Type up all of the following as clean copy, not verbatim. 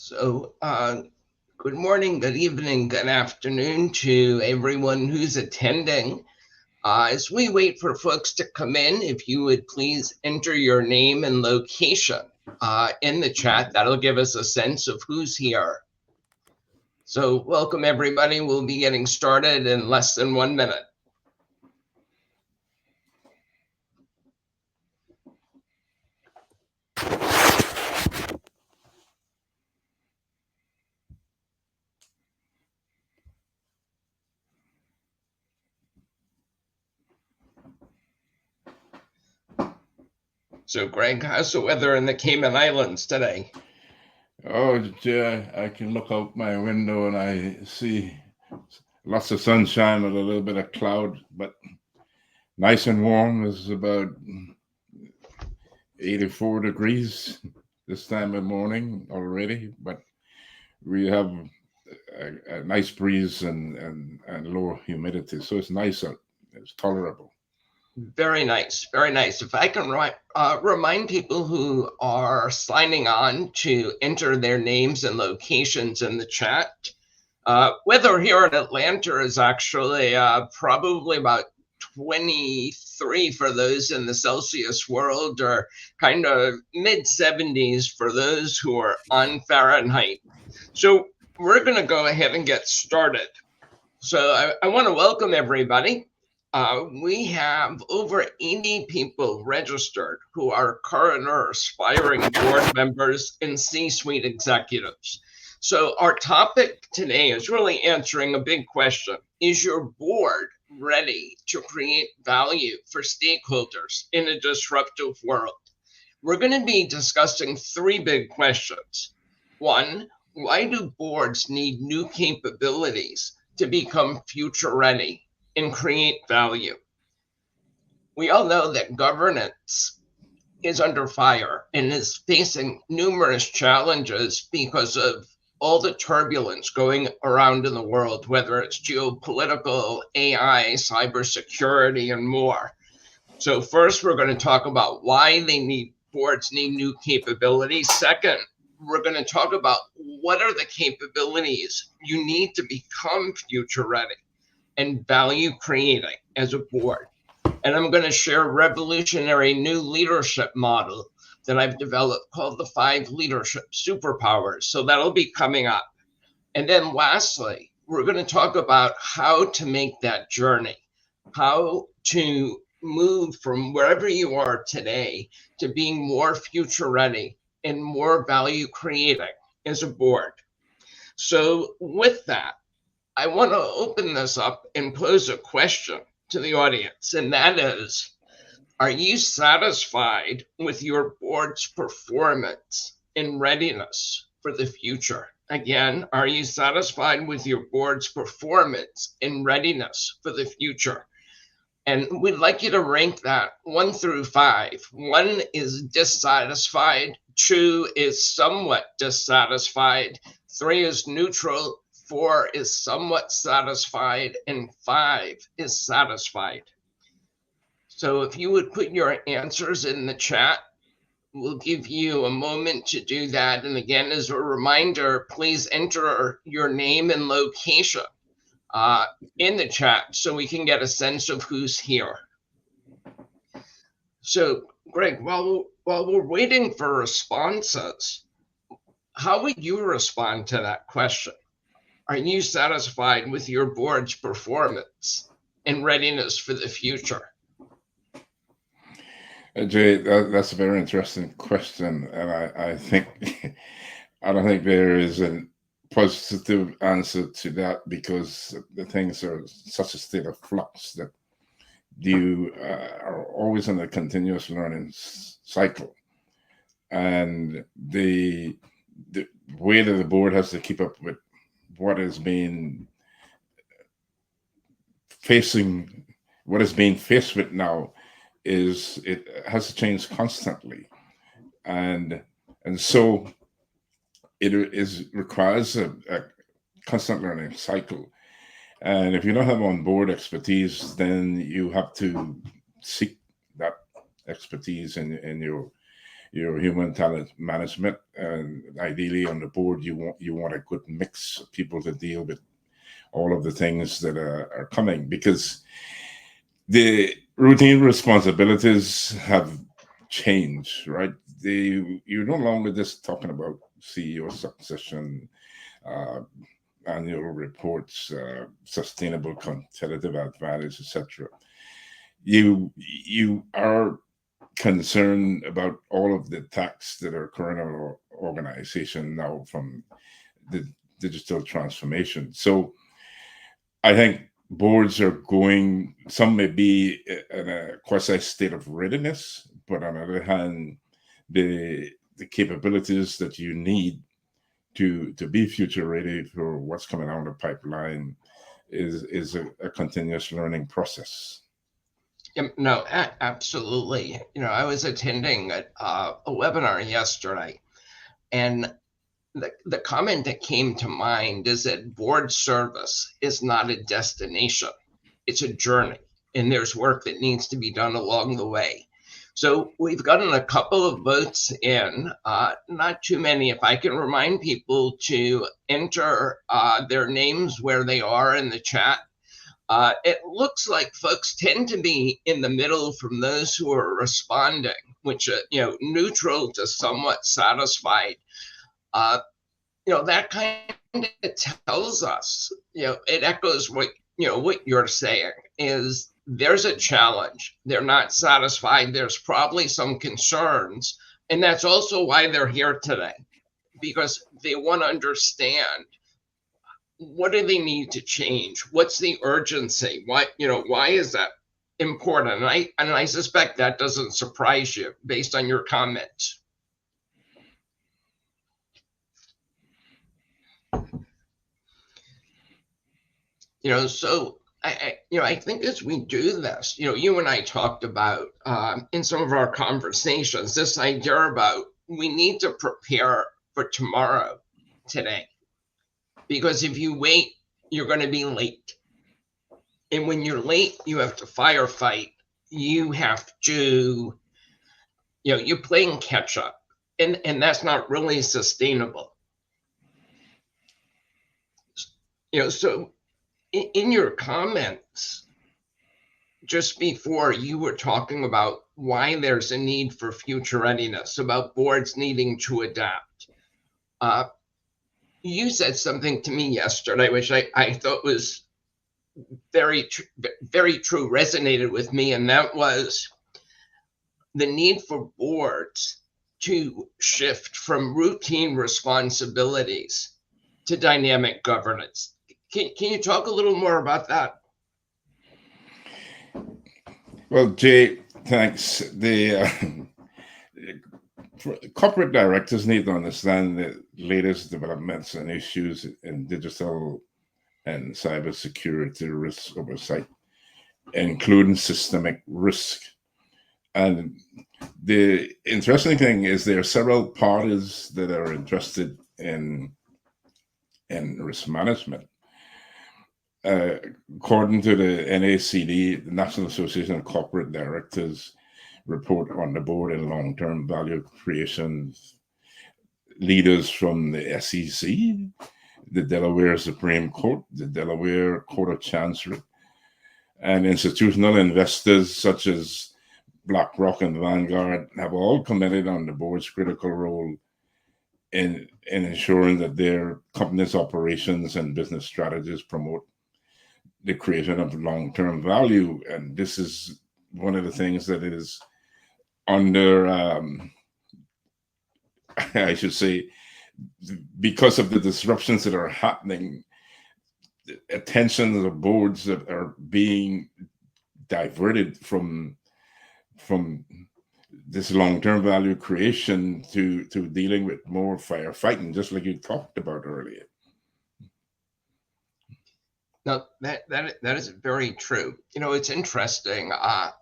Good morning, good evening, good afternoon to everyone who's attending. As we wait for folks to come in, if you would please enter your name and location in the chat, that'll give us a sense of who's here. So welcome everybody. We'll be getting started in less than 1 minute. So Greg, how's the weather in the Cayman Islands today? Oh, yeah, I can look out my window and I see lots of sunshine with a little bit of cloud, but nice and warm. It's about 84 degrees this time of morning already, but we have a nice breeze and low humidity, so it's nice out. It's tolerable. Very nice, very nice. If I can remind people who are signing on to enter their names and locations in the chat. Weather here in Atlanta is actually probably about 23 for those in the Celsius world, or kind of mid 70s for those who are on Fahrenheit. So we're going to go ahead and get started. So I want to welcome everybody. We have over 80 people registered who are current or aspiring board members and C-suite executives. So our topic today is really answering a big question. Is your board ready to create value for stakeholders in a disruptive world? We're going to be discussing 3 big questions. 1, why do boards need new capabilities to become future ready and create value? We all know that governance is under fire and is facing numerous challenges because of all the turbulence going around in the world, whether it's geopolitical, AI, cybersecurity, and more. So first, we're going to talk about why boards need new capabilities. Second, we're going to talk about what are the capabilities you need to become future ready and value creating as a board. And I'm going to share a revolutionary new leadership model that I've developed called the 5 leadership superpowers. So that'll be coming up. And then lastly, we're going to talk about how to make that journey, how to move from wherever you are today to being more future ready and more value creating as a board. So with that, I want to open this up and pose a question to the audience, and that is, are you satisfied with your board's performance and readiness for the future? Again, are you satisfied with your board's performance and readiness for the future? And we'd like you to rank that 1 through 5. 1 is dissatisfied, 2 is somewhat dissatisfied, 3 is neutral, 4 is somewhat satisfied, and 5 is satisfied. So if you would put your answers in the chat, we'll give you a moment to do that. And again, as a reminder, please enter your name and location in the chat so we can get a sense of who's here. So Greg, while we're waiting for responses, how would you respond to that question? Are you satisfied with your board's performance and readiness for the future? Jay, that's a very interesting question, and I think I don't think there is a positive answer to that, because the things are such a state of flux that you are always in a continuous learning cycle, and the way that the board has to keep up with what is being faced with now is it has to change constantly, and so it requires a constant learning cycle. And if you don't have on board expertise, then you have to seek that expertise in your human talent management, and ideally on the board you want a good mix of people to deal with all of the things that are coming, because the routine responsibilities have changed, right? You're no longer just talking about CEO succession, uh, annual reports, sustainable competitive advantage, etc. You are concerned about all of the tasks that are current in our organization now from the digital transformation. So I think boards are going, some may be in a quasi state of readiness, but on the other hand, the capabilities that you need to be future ready for what's coming out of the pipeline is a continuous learning process. No, absolutely. I was attending a webinar yesterday, and the comment that came to mind is that board service is not a destination, it's a journey, and there's work that needs to be done along the way. So we've gotten a couple of votes in, not too many. If I can remind people to enter their names where they are in the chat. It looks like folks tend to be in the middle from those who are responding, which neutral to somewhat satisfied. That kind of tells us, it echoes what you're saying is there's a challenge. They're not satisfied. There's probably some concerns. And that's also why they're here today, because they want to understand what do they need to change? What's the urgency? Why is that important? And I suspect that doesn't surprise you based on your comments. So I think as we do this, you and I talked about in some of our conversations, this idea about we need to prepare for tomorrow today. Because if you wait, you're going to be late. And when you're late, you have to firefight. You have to, you're playing catch up. And that's not really sustainable. So in your comments, just before, you were talking about why there's a need for future readiness, about boards needing to adapt. You said something to me yesterday, which I thought was very true, resonated with me, and that was the need for boards to shift from routine responsibilities to dynamic governance. Can you talk a little more about that? Well, Jay, thanks. The corporate directors need to understand the latest developments and issues in digital and cybersecurity risk oversight, including systemic risk. And the interesting thing is there are several parties that are interested in risk management. According to the NACD, the National Association of Corporate Directors report on the board and long-term value creation, leaders from the SEC, the Delaware Supreme Court, the Delaware Court of Chancery, and institutional investors such as BlackRock and Vanguard have all commented on the board's critical role in ensuring that their company's operations and business strategies promote the creation of long-term value. And this is one of the things that is under, I should say, because of the disruptions that are happening, the attention of the boards that are being diverted from this long-term value creation to dealing with more firefighting, just like you talked about earlier. No, that is very true. It's interesting.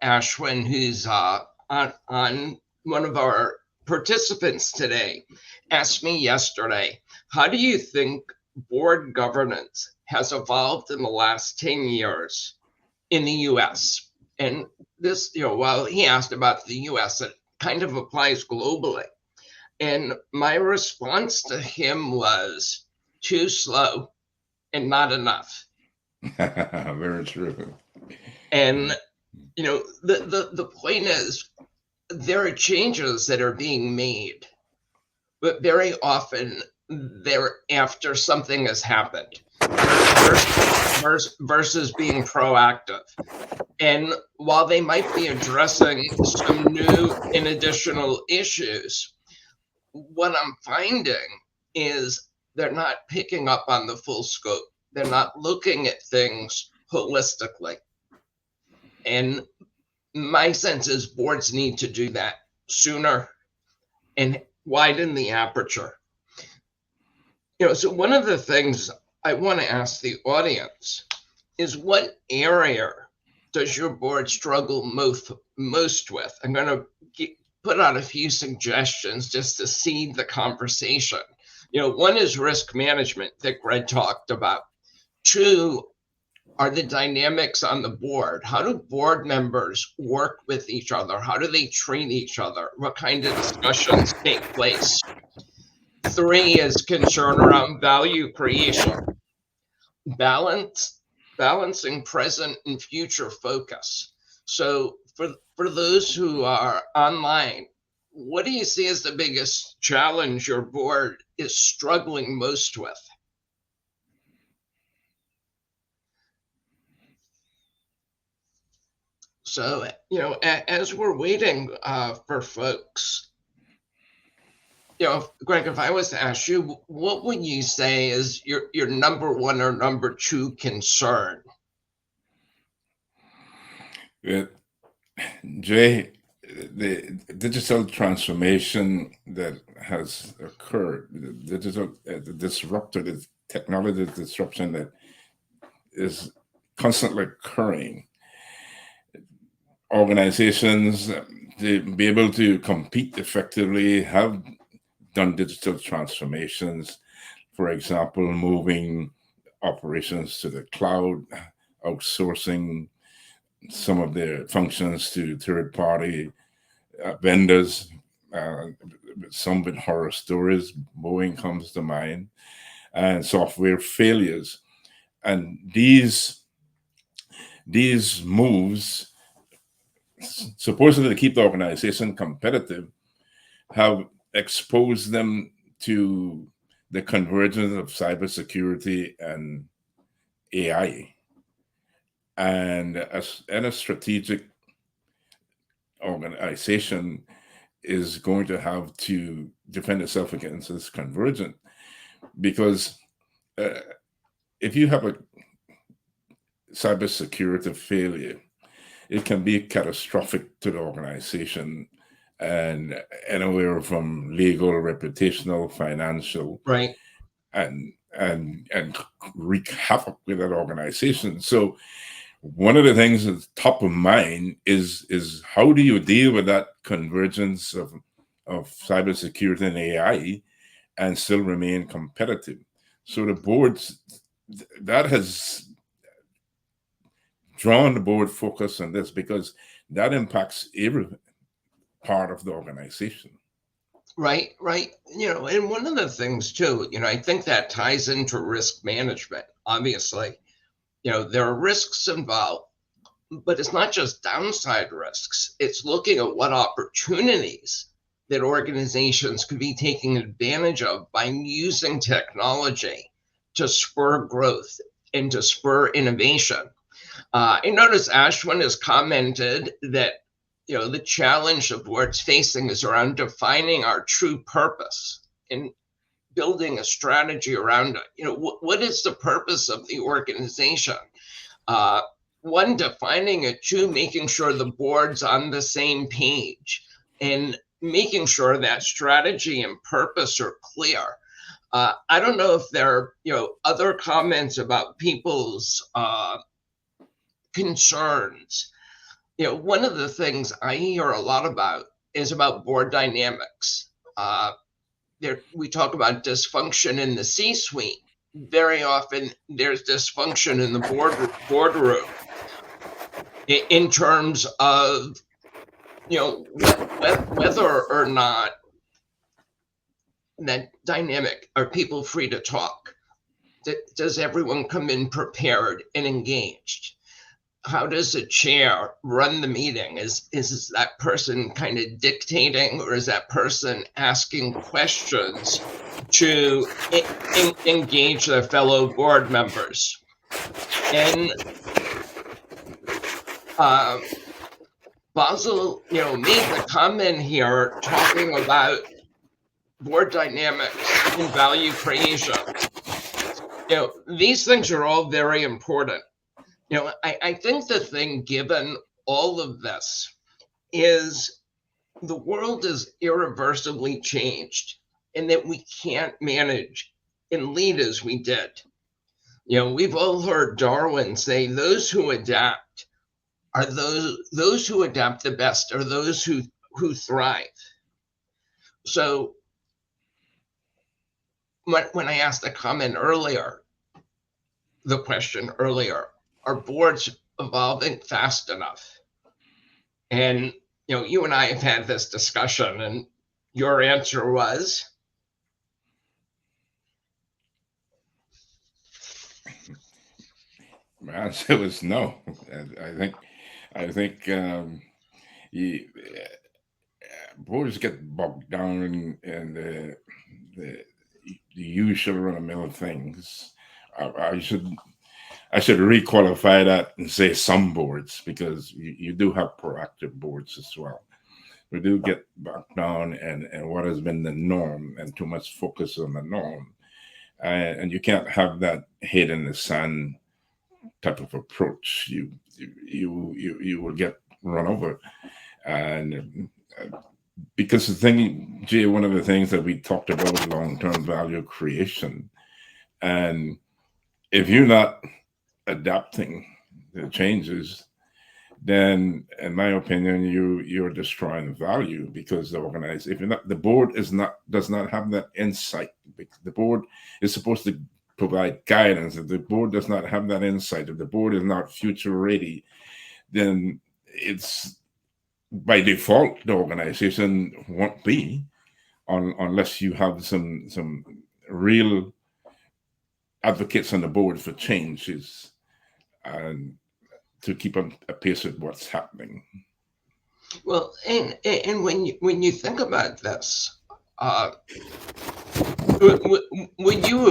Ashwin, who's on one of our participants today, asked me yesterday, how do you think board governance has evolved in the last 10 years in the US? And this, while he asked about the US, kind of applies globally. And my response to him was too slow and not enough. Very true. And, you know, the point is, there are changes that are being made, but very often they're after something has happened versus being proactive. And while they might be addressing some new and additional issues, what I'm finding is they're not picking up on the full scope. They're not looking at things holistically. And my sense is boards need to do that sooner and widen the aperture. You know, so one of the things I want to ask the audience is, what area does your board struggle most with? I'm going to put out a few suggestions just to seed the conversation. You know, one is risk management that Greg talked about. Two are the dynamics on the board. How do board members work with each other? How do they treat each other? What kind of discussions take place? Three is concern around value creation. Balancing present and future focus. So for those who are online, what do you see as the biggest challenge your board is struggling most with? So, you know, as we're waiting for folks, you know, Greg, if I was to ask you, what would you say is your number one or number two concern? Jay, the digital transformation that has occurred, the digital the technology disruption that is constantly occurring, organizations to be able to compete effectively have done digital transformations. For example, moving operations to the cloud, outsourcing some of their functions to third-party vendors. Some with horror stories, Boeing comes to mind, and software failures. And these moves, supposedly to keep the organization competitive, have exposed them to the convergence of cybersecurity and AI. And a strategic organization is going to have to defend itself against this convergence, because if you have a cybersecurity failure, it can be catastrophic to the organization, and anywhere from legal, reputational, financial, right, and wreak havoc with that organization. So one of the things that's top of mind is how do you deal with that convergence of cybersecurity and AI and still remain competitive? So the boards, that has drawn the board focus on this, because that impacts every part of the organization. Right. You know, and one of the things too, you know, I think that ties into risk management. Obviously, you know, there are risks involved, but it's not just downside risks. It's looking at what opportunities that organizations could be taking advantage of by using technology to spur growth and to spur innovation. I notice Ashwin has commented that, you know, the challenge the board's facing is around defining our true purpose and building a strategy around it. You know, what is the purpose of the organization? One, defining it. Two, making sure the board's on the same page and making sure that strategy and purpose are clear. I don't know if there are, you know, other comments about people's concerns. You know, one of the things I hear a lot about is about board dynamics. We talk about dysfunction in the C-suite. Very often there's dysfunction in the boardroom in terms of whether or not that dynamic, are people free to talk? Does everyone come in prepared and engaged? How does a chair run the meeting? Is that person kind of dictating, or is that person asking questions to engage their fellow board members? And 値made the comment here talking about board dynamics and value creation. These things are all very important. I think the thing, given all of this, is the world is irreversibly changed, and that we can't manage and lead as we did. We've all heard Darwin say, those who adapt are those who adapt the best, are those who thrive. So when I asked the comment earlier, the question earlier, are boards evolving fast enough? And you and I have had this discussion, and your answer was? My answer was no. I think boards get bogged down in the usual run-of-the-mill things. I should requalify that and say some boards, because you do have proactive boards as well. We do get bogged down and what has been the norm, and too much focus on the norm, and you can't have that head in the sand type of approach. You will get run over. And because the thing, Jay, one of the things that we talked about, long-term value creation, and if you're not adapting the changes, then in my opinion you're destroying value, because if you're not, the board does not have that insight. The board is supposed to provide guidance. If the board does not have that insight, if the board is not future ready, then it's by default the organization won't be, unless you have some real advocates on the board for changes and to keep on pace with what's happening. Well, and when you think about this, would you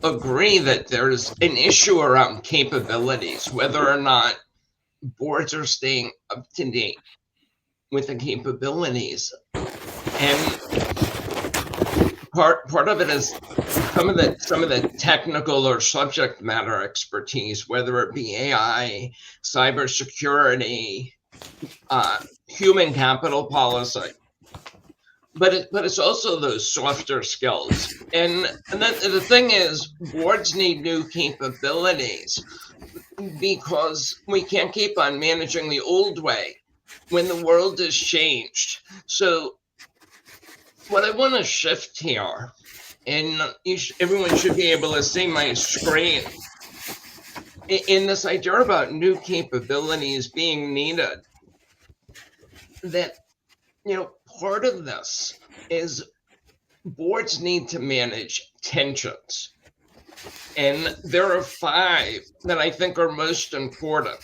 agree that there's an issue around capabilities, whether or not boards are staying up to date with the capabilities? And part of it is some of the technical or subject matter expertise, whether it be AI, cybersecurity, human capital policy. But it's also those softer skills. And then the thing is, boards need new capabilities, because we can't keep on managing the old way when the world has changed. So what I want to shift here, and everyone should be able to see my screen, in this idea about new capabilities being needed, that part of this is boards need to manage tensions. And there are 5 that I think are most important.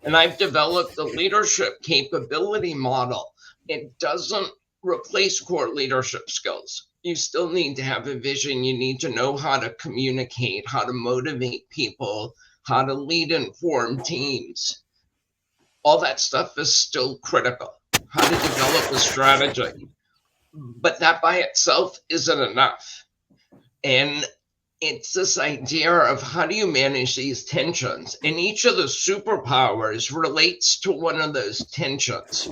And I've developed the leadership capability model. It doesn't replace core leadership skills. You still need to have a vision. You need to know how to communicate, how to motivate people, how to lead and form teams. All that stuff is still critical. How to develop a strategy. But that by itself isn't enough. And it's this idea of how do you manage these tensions? And each of the superpowers relates to one of those tensions.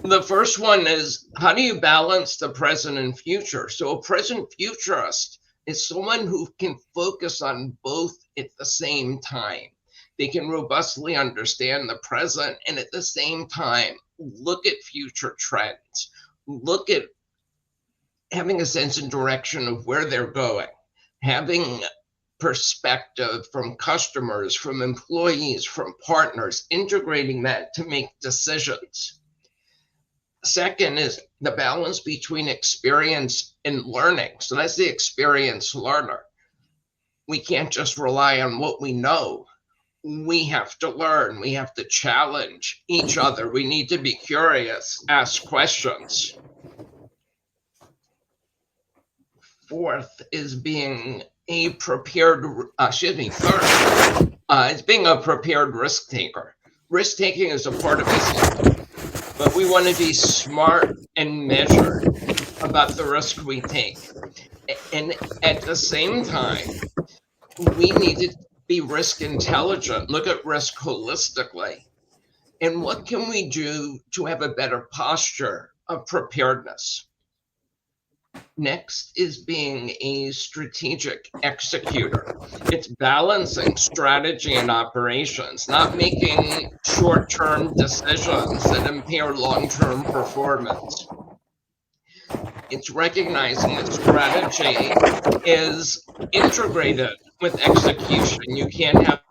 The first one is, how do you balance the present and future? So a present futurist is someone who can focus on both at the same time. They can robustly understand the present and at the same time look at future trends, look at having a sense and direction of where they're going, having perspective from customers, from employees, from partners, integrating that to make decisions. Second is the balance between experience and learning. So that's the experienced learner. We can't just rely on what we know. We have to learn. We have to challenge each other. We need to be curious, ask questions. Fourth is being a prepared, third, is being a prepared risk taker. Risk taking is a part of business, but we want to be smart and measured about the risk we take. And at the same time, we need to be risk intelligent, look at risk holistically. And what can we do to have a better posture of preparedness? Next is being a strategic executor. It's balancing strategy and operations, not making short-term decisions that impair long-term performance. It's recognizing that strategy is integrated with execution. You can't have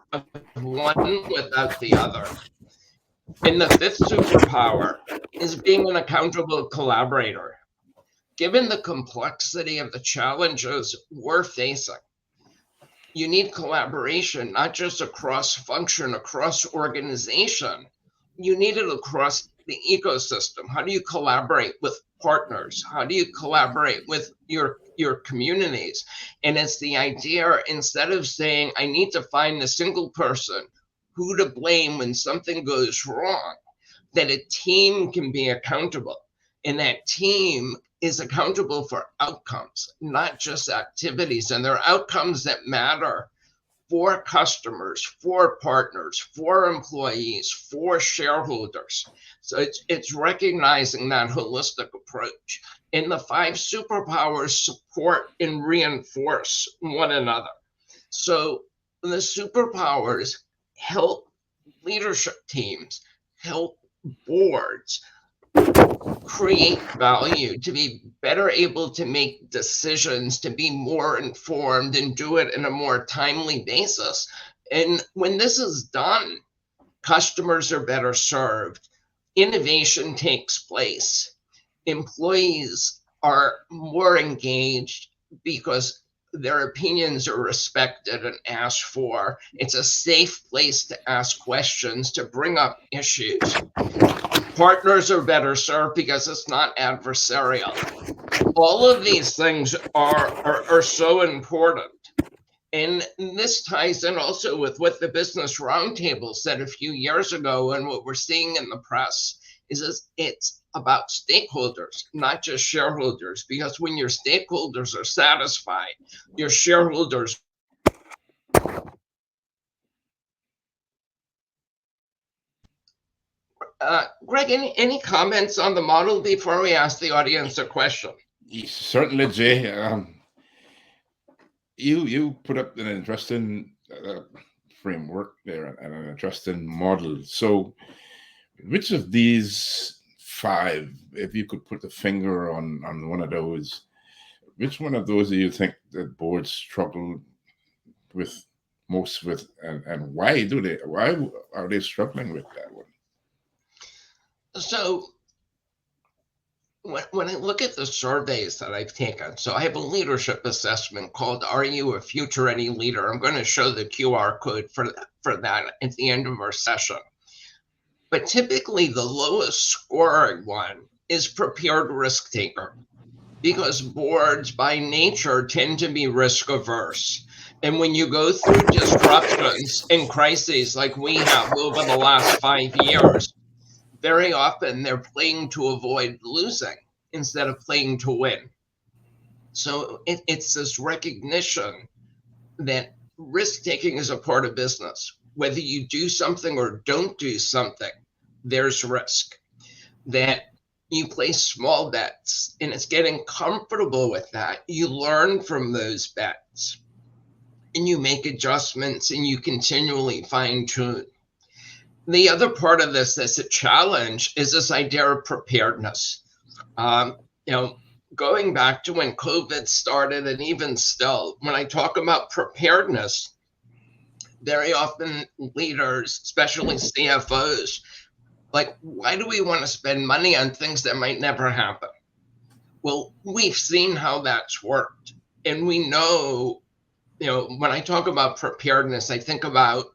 one without the other. And the fifth superpower is being an accountable collaborator. Given the complexity of the challenges we're facing, you need collaboration, not just across function, across organization. You need it across the ecosystem. How do you collaborate with partners? How do you collaborate with your communities? And it's the idea, instead of saying, I need to find a single person who to blame when something goes wrong, that a team can be accountable. And that team is accountable for outcomes, not just activities. And they're outcomes that matter for customers, for partners, for employees, for shareholders. So it's recognizing that holistic approach. And the five superpowers support and reinforce one another. So the superpowers help leadership teams, help boards create value, to be better able to make decisions, to be more informed and do it in a more timely basis. And when this is done, customers are better served, innovation takes place, employees are more engaged because their opinions are respected and asked for. It's a safe place to ask questions, to bring up issues. Partners are better served because it's not adversarial. All of these things are so important. And this ties in also with what the Business Roundtable said a few years ago, and what we're seeing in the press is it's about stakeholders, not just shareholders, because when your stakeholders are satisfied, your shareholders. Greg, any comments on the model before we ask the audience a question? Certainly, Jay. You put up an interesting framework there and an interesting model. So, which of these five, if you could put a finger on one of those, which one of those do you think that boards struggle with most with, and why are they struggling with that one? So when I look at the surveys that I've taken, so I have a leadership assessment called Are You a Future Ready Leader? I'm going to show the QR code for that at the end of our session. But typically the lowest scoring one is prepared risk taker, because boards by nature tend to be risk averse. And when you go through disruptions and crises like we have over the last 5 years, very often they're playing to avoid losing instead of playing to win. So it's this recognition that risk taking is a part of business. Whether you do something or don't do something, there's risk. That you place small bets, and it's getting comfortable with that. You learn from those bets and you make adjustments and you continually fine tune. The other part of this that's a challenge is this idea of preparedness. going back to when COVID started, and even still, when I talk about preparedness, very often leaders, especially CFOs, like, why do we want to spend money on things that might never happen? Well, we've seen how that's worked. And we know, when I talk about preparedness, I think about,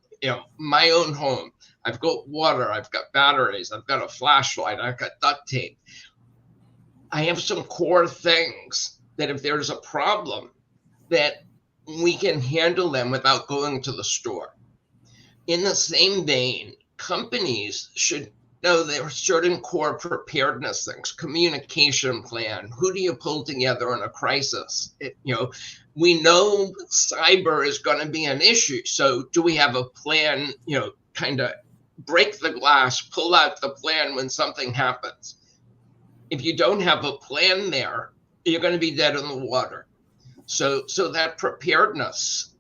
my own home. I've got water, I've got batteries, I've got a flashlight, I've got duct tape. I have some core things that if there's a problem, that we can handle them without going to the store. In the same vein, companies should know there are certain core preparedness things, communication plan. Who do you pull together in a crisis? We know cyber is going to be an issue. So do we have a plan, kind of break the glass, pull out the plan when something happens? If you don't have a plan there, you're going to be dead in the water. So that preparedness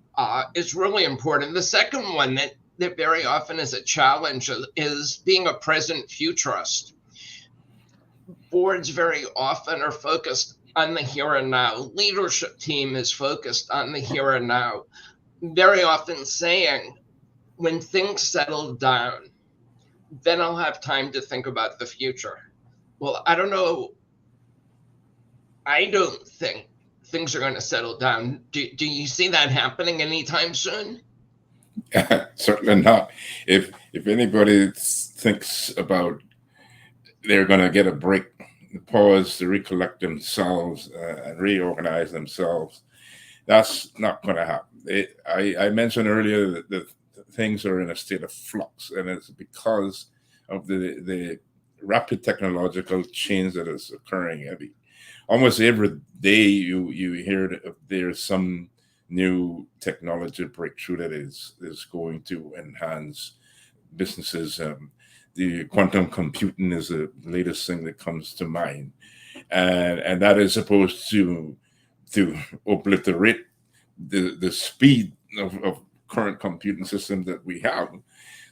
is really important. The second one that very often is a challenge is being a present futurist. Boards very often are focused on the here and now. Leadership team is focused on the here and now, very often saying, when things settle down, then I'll have time to think about the future. Well, I don't know. I don't think things are going to settle down. Do you see that happening anytime soon? Certainly not. If anybody thinks about they're going to get a break, pause to recollect themselves and reorganize themselves, that's not going to happen. I mentioned earlier that things are in a state of flux, and it's because of the rapid technological change that is occurring. Almost every day you hear that there's some new technology breakthrough that is going to enhance businesses. The quantum computing is the latest thing that comes to mind, and that is supposed to obliterate the speed of current computing systems that we have.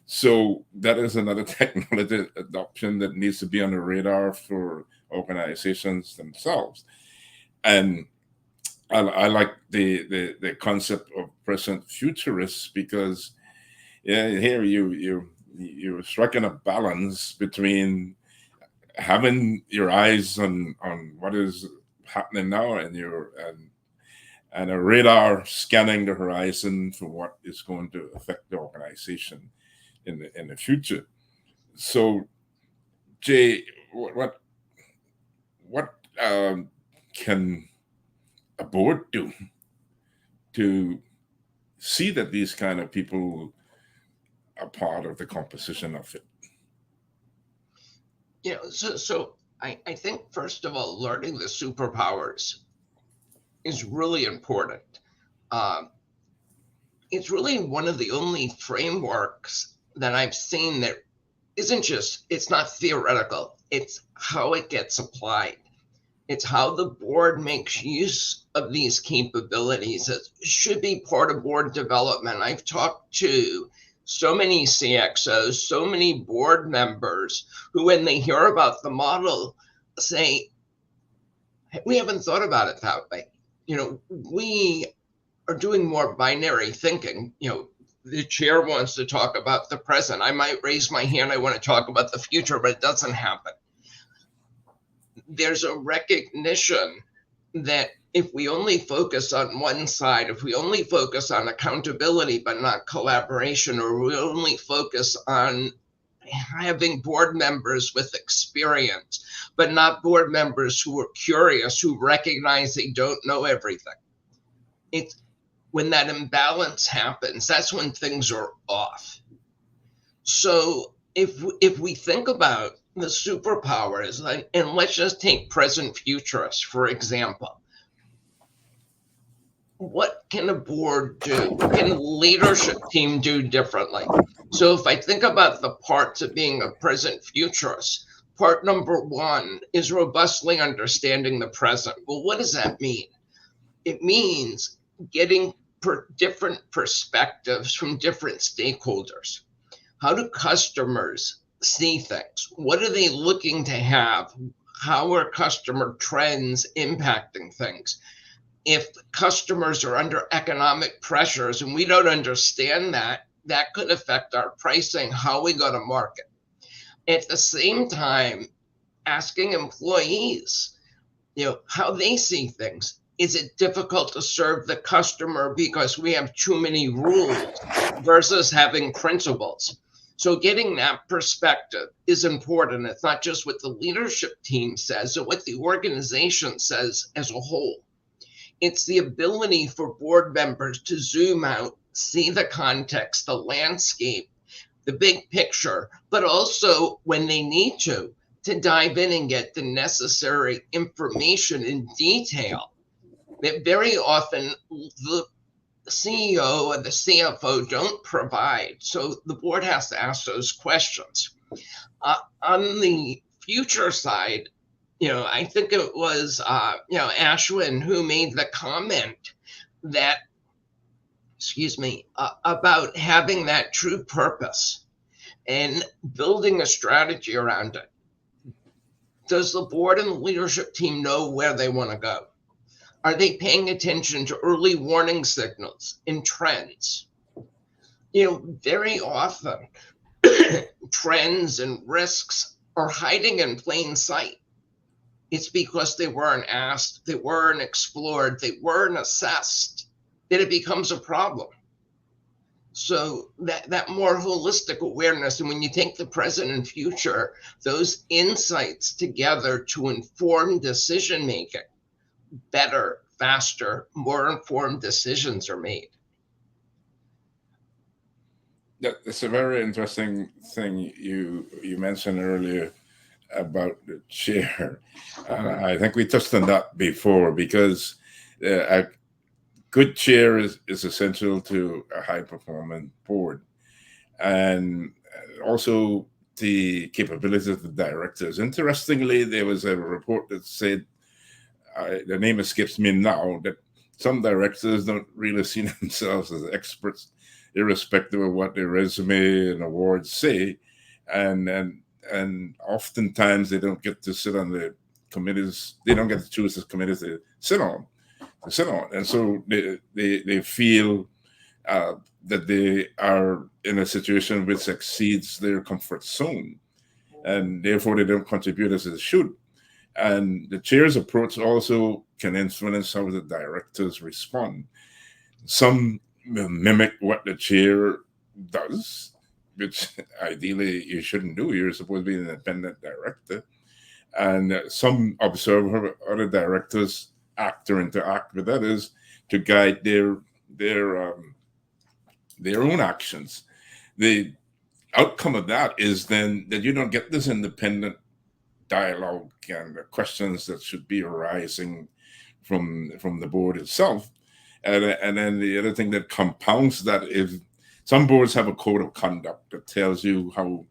So that is another technology adoption that needs to be on the radar for organizations themselves. And I like the concept of present futurists, because here you're striking a balance between having your eyes on what is happening now and and a radar scanning the horizon for what is going to affect the organization in the future. So, Jay, what can a board do to see that these kind of people are part of the composition of it? So I think, first of all, learning the superpowers is really important. It's really one of the only frameworks that I've seen that it's not theoretical, it's how it gets applied. It's how the board makes use of these capabilities. It should be part of board development. I've talked to so many CXOs, so many board members who, when they hear about the model, say, we haven't thought about it that way. We are doing more binary thinking. The chair wants to talk about the present. I might raise my hand, I want to talk about the future, but it doesn't happen. There's a recognition that if we only focus on one side, if we only focus on accountability but not collaboration, or we only focus on having board members with experience but not board members who are curious, who recognize they don't know everything, it's when that imbalance happens, that's when things are off. So if we think about the superpowers, and let's just take present futurists, for example, what can a board do? What can a leadership team do differently? So if I think about the parts of being a present futurist, part number one is robustly understanding the present. Well, what does that mean? It means getting different perspectives from different stakeholders. How do customers see things? What are they looking to have? how are customer trends impacting things? If customers are under economic pressures and we don't understand that, that could affect our pricing, how we go to market. At the same time, asking employees, how they see things. Is it difficult to serve the customer because we have too many rules versus having principles? So getting that perspective is important. It's not just what the leadership team says or what the organization says as a whole. It's the ability for board members to zoom out, see the context, the landscape, the big picture, but also when they need to dive in and get the necessary information in detail that very often the CEO and the CFO don't provide. So the board has to ask those questions. On the future side, I think it was, Ashwin who made the comment that, about having that true purpose and building a strategy around it. Does the board and the leadership team know where they want to go? Are they paying attention to early warning signals and trends? Very often trends and risks are hiding in plain sight. It's because they weren't asked, they weren't explored, they weren't assessed, that it becomes a problem. So that more holistic awareness, and when you take the present and future, those insights together to inform decision making, better, faster, more informed decisions are made. That's a very interesting thing you mentioned earlier about the chair. I think we touched on that before, because a good chair is essential to a high performing board, and also the capabilities of the directors. Interestingly, there was a report that said, the name escapes me now, that some directors don't really see themselves as experts, irrespective of what their resume and awards say, and oftentimes they don't get to sit on the committees. They don't get to choose the committees to sit on, and so they feel that they are in a situation which exceeds their comfort zone, and therefore they don't contribute as they should. And the chair's approach also can influence how the directors respond. Some mimic what the chair does, which ideally you shouldn't do. You're supposed to be an independent director. And some observe how other directors act or interact with others to guide their own actions. The outcome of that is then that you don't get this independent dialogue and the questions that should be arising from the board itself. And then the other thing that compounds that is some boards have a code of conduct that tells you how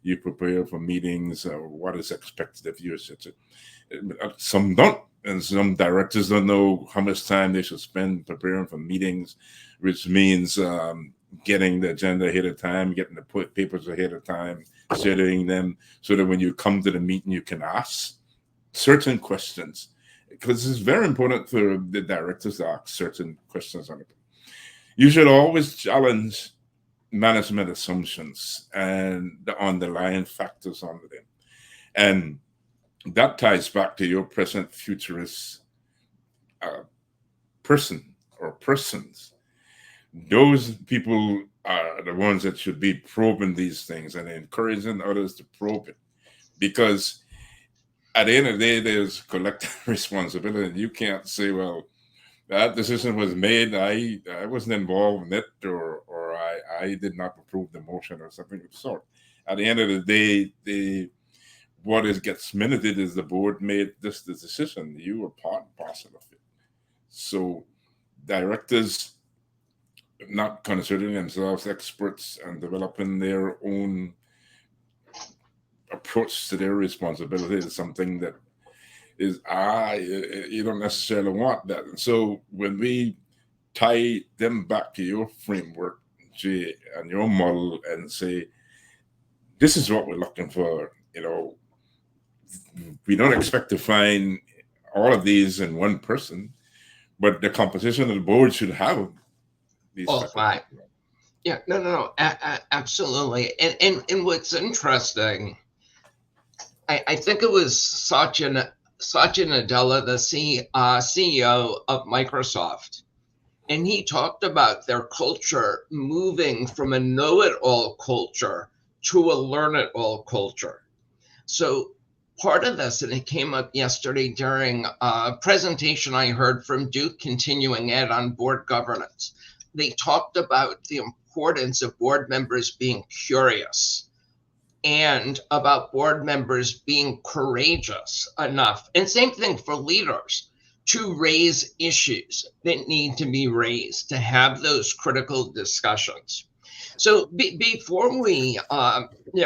you prepare for meetings or what is expected of you, etc. Some don't, and some directors don't know how much time they should spend preparing for meetings, which means getting the agenda ahead of time, getting the papers ahead of time, studying them, so that when you come to the meeting, you can ask certain questions. Because it's very important for the directors to ask certain questions on it. You should always challenge management assumptions and the underlying factors under them. And that ties back to your present futurist person or persons. Those people are the ones that should be probing these things and encouraging others to probe it. Because at the end of the day, there's collective responsibility. And you can't say, well, that decision was made, I wasn't involved in it, or I did not approve the motion or something of the sort. At the end of the day, what gets minuted is the board made this decision. You were part and parcel of it. So directors not considering themselves experts and developing their own approach to their responsibility is something that is you don't necessarily want that. And so when we tie them back to your framework, Jay, and your model, and say, this is what we're looking for, we don't expect to find all of these in one person, but the composition of the board should have these all type of five. people. Yeah, no, absolutely. And what's interesting, I think it was Satya Nadella, the CEO of Microsoft, and he talked about their culture moving from a know-it-all culture to a learn-it-all culture. So part of this, and it came up yesterday during a presentation I heard from Duke Continuing Ed on board governance. They talked about the importance of board members being curious and about board members being courageous enough. And same thing for leaders, to raise issues that need to be raised, to have those critical discussions. So before we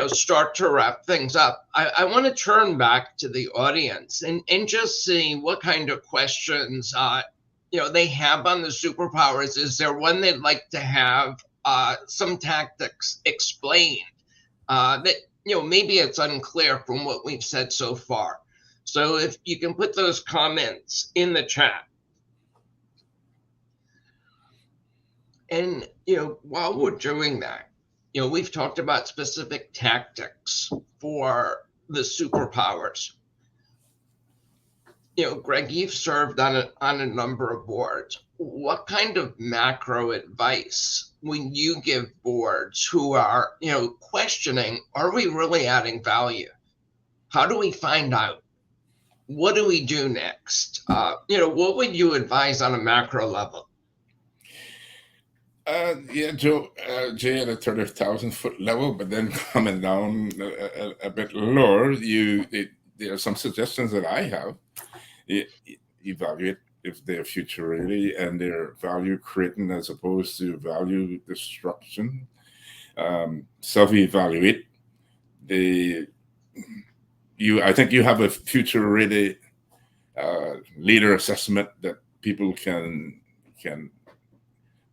start to wrap things up, I want to turn back to the audience and just see what kind of questions they have on the superpowers. Is there one they'd like to have some tactics explained that maybe it's unclear from what we've said so far? So if you can put those comments in the chat. And while we're doing that, we've talked about specific tactics for the superpowers. Greg, you've served on a number of boards. What kind of macro advice when you give boards who are questioning, are we really adding value? How do we find out? What do we do next? What would you advise on a macro level? Yeah, Joe, Jay, at a 30,000-foot level, but then coming down a bit lower, there are some suggestions that I have. Evaluate if they're future ready and they're value creating as opposed to value destruction. Self-evaluate. I think you have a future ready leader assessment that people can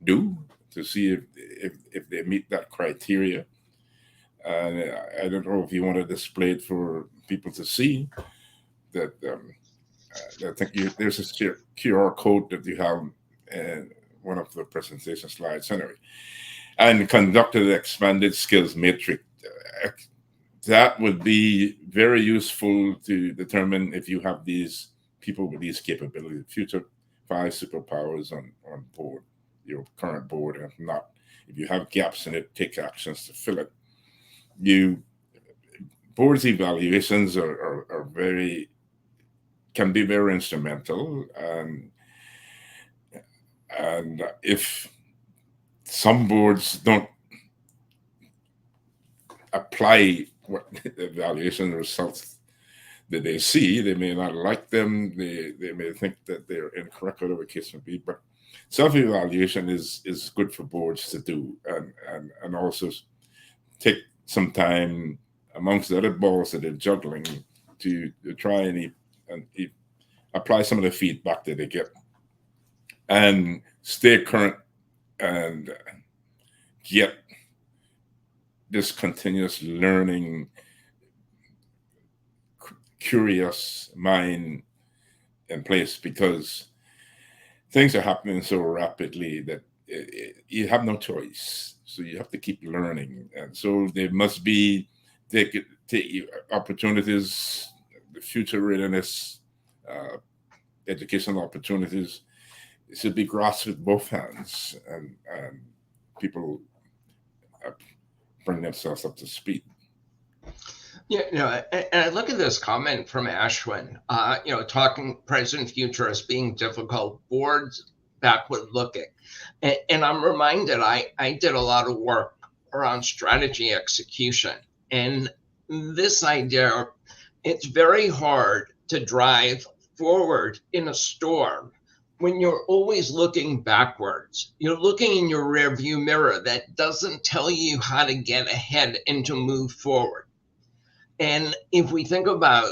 do to see if they meet that criteria. I don't know if you want to display it for people to see. That I think there's a QR code that you have in one of the presentation slides anyway. And conducted an expanded skills matrix. That would be very useful to determine if you have these people with these capabilities, future 5 superpowers on board, your current board. And if not, if you have gaps in it, take actions to fill it. Board's evaluations can be very instrumental, and if some boards don't apply what the evaluation results that they see, they may not like them, they may think that they're incorrect, whatever the case may be. But self-evaluation is good for boards to do, and also take some time amongst the other balls that they're juggling to try and apply some of the feedback that they get and stay current and get this continuous learning, curious mind in place, because things are happening so rapidly that you have no choice. So you have to keep learning. And so there must be take opportunities, the future readiness, educational opportunities. It should be grasped with both hands, and people bring themselves up to speed. Yeah, and I look at this comment from Ashwin, talking present future as being difficult, boards backward looking. And I'm reminded I did a lot of work around strategy execution. And this idea, it's very hard to drive forward in a storm when you're always looking backwards. You're looking in your rearview mirror that doesn't tell you how to get ahead and to move forward. And if we think about,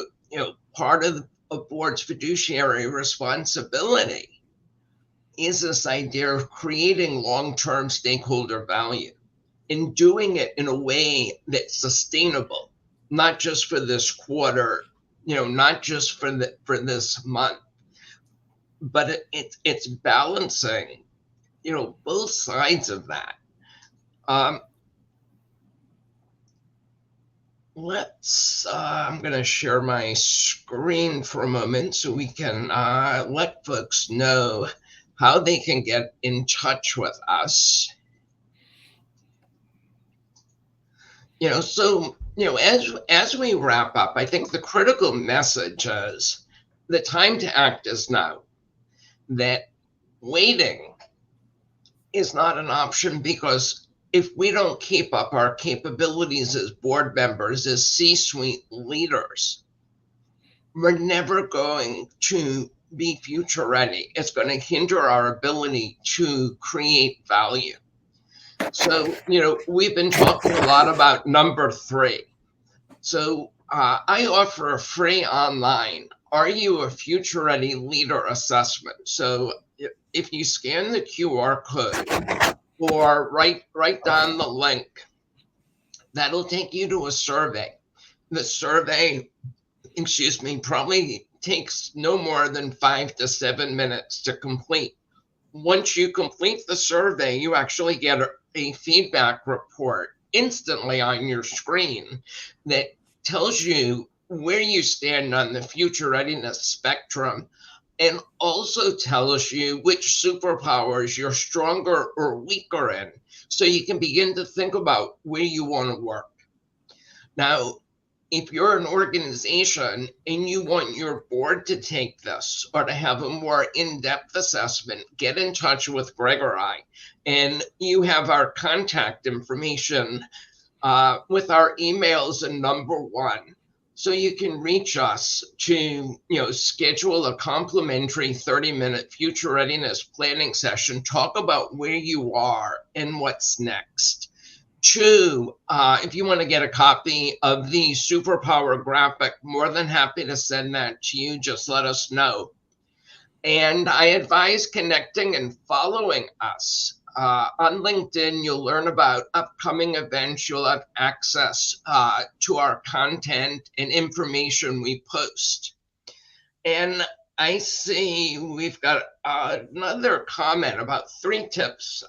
part of a board's fiduciary responsibility is this idea of creating long-term stakeholder value and doing it in a way that's sustainable, not just for this quarter, not just for this month, but it's balancing, both sides of that. I'm going to share my screen for a moment so we can let folks know how they can get in touch with us. So, as we wrap up, I think the critical message is the time to act is now. That waiting is not an option, because if we don't keep up our capabilities as board members, as C-suite leaders, we're never going to be future ready. It's going to hinder our ability to create value. So, we've been talking a lot about number 3. So I offer a free online "Are You a Future Ready Leader" assessment. So if you scan the QR code or write down the link, that'll take you to a survey. The survey, probably takes no more than 5 to 7 minutes to complete. Once you complete the survey, you actually get a feedback report instantly on your screen that tells you where you stand on the future readiness spectrum, and also tells you which superpowers you're stronger or weaker in, so you can begin to think about where you want to work. Now, if you're an organization and you want your board to take this or to have a more in-depth assessment, get in touch with Greg or I, and you have our contact information with our emails and number 1. So you can reach us to, schedule a complimentary 30-minute future readiness planning session, talk about where you are and what's next. 2, if you want to get a copy of the superpower graphic, more than happy to send that to you. Just let us know. And I advise connecting and following us. On LinkedIn, you'll learn about upcoming events. You'll have access to our content and information we post. And I see we've got another comment about 3 tips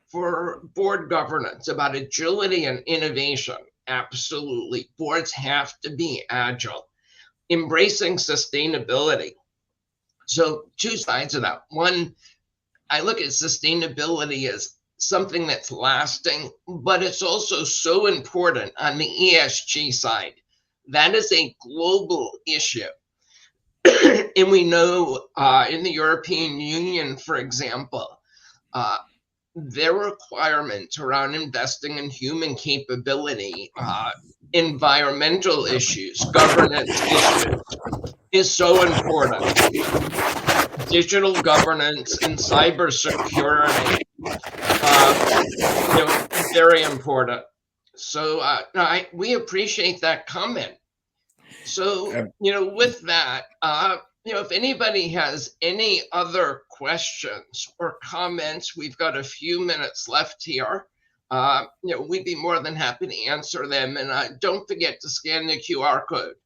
for board governance about agility and innovation. Absolutely. Boards have to be agile. Embracing sustainability. So 2 sides of that. One, I look at sustainability as something that's lasting, but it's also so important on the ESG side. That is a global issue. And we know in the European Union, for example, their requirements around investing in human capability, environmental issues, governance issues, is so important. Digital governance and cybersecurity, very important. So we appreciate that comment. So, with that, if anybody has any other questions or comments, we've got a few minutes left here. We'd be more than happy to answer them. And don't forget to scan the QR code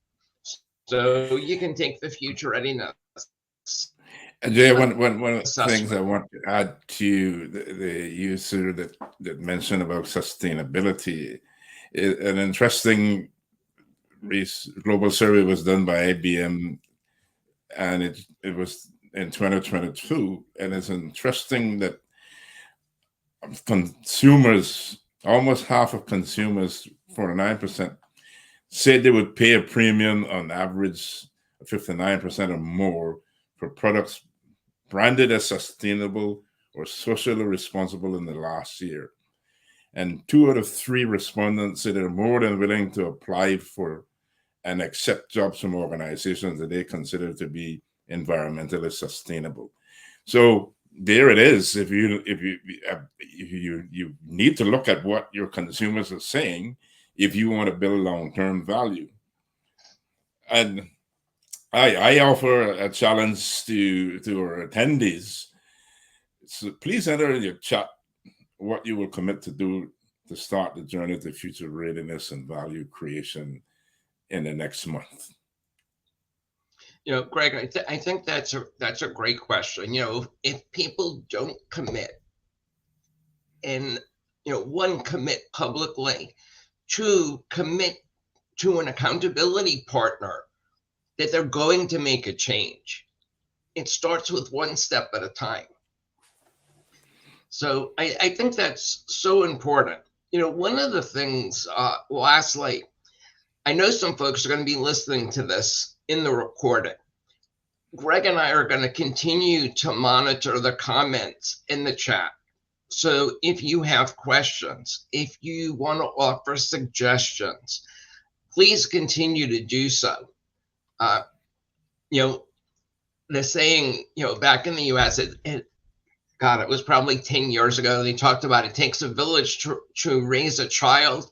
so you can take the future readiness. Jay, one of the things I want to add to the user that mentioned about sustainability, an interesting global survey was done by IBM, and it was in 2022, and it's interesting that consumers, almost half of consumers, 49%, said they would pay a premium on average 59% or more for products branded as sustainable or socially responsible in the last year. And 2 out of 3 respondents said they're more than willing to apply for and accept jobs from organizations that they consider to be environmentally sustainable. So there it is. If you need to look at what your consumers are saying if you want to build long-term value. And I offer a challenge to our attendees. So please enter in your chat what you will commit to do to start the journey to future readiness and value creation in the next month? Greg, I think that's a great question. If people don't commit, and one, commit publicly, two, commit to an accountability partner that they're going to make a change. It starts with one step at a time. So I think that's so important. One of the things, lastly, I know some folks are going to be listening to this in the recording. Greg and I are going to continue to monitor the comments in the chat. So if you have questions, if you want to offer suggestions, please continue to do so. The saying, back in the US, it was probably 10 years ago, they talked about it takes a village to raise a child.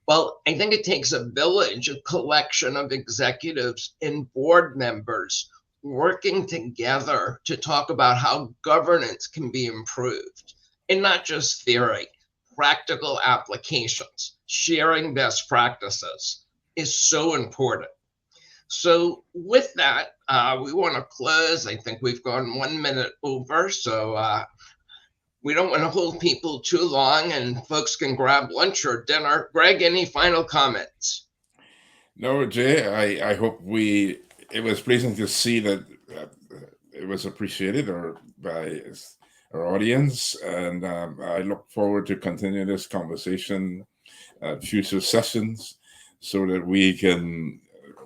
Well, I think it takes a village, a collection of executives and board members working together to talk about how governance can be improved. And not just theory, practical applications, sharing best practices is so important. So with that, we want to close. I think we've gone 1 minute over, so we don't want to hold people too long, and folks can grab lunch or dinner. Greg, any final comments? No, Jay, I hope it was pleasing to see that it was appreciated by our audience, and I look forward to continuing this conversation at future sessions so that we can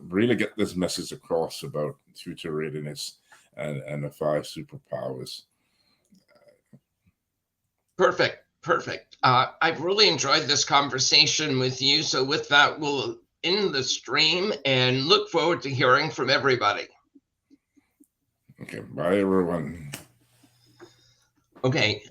really get this message across about future readiness and the 5 superpowers. Perfect. I've really enjoyed this conversation with you. So with that, we'll end the stream and look forward to hearing from everybody. Okay, bye everyone. Okay.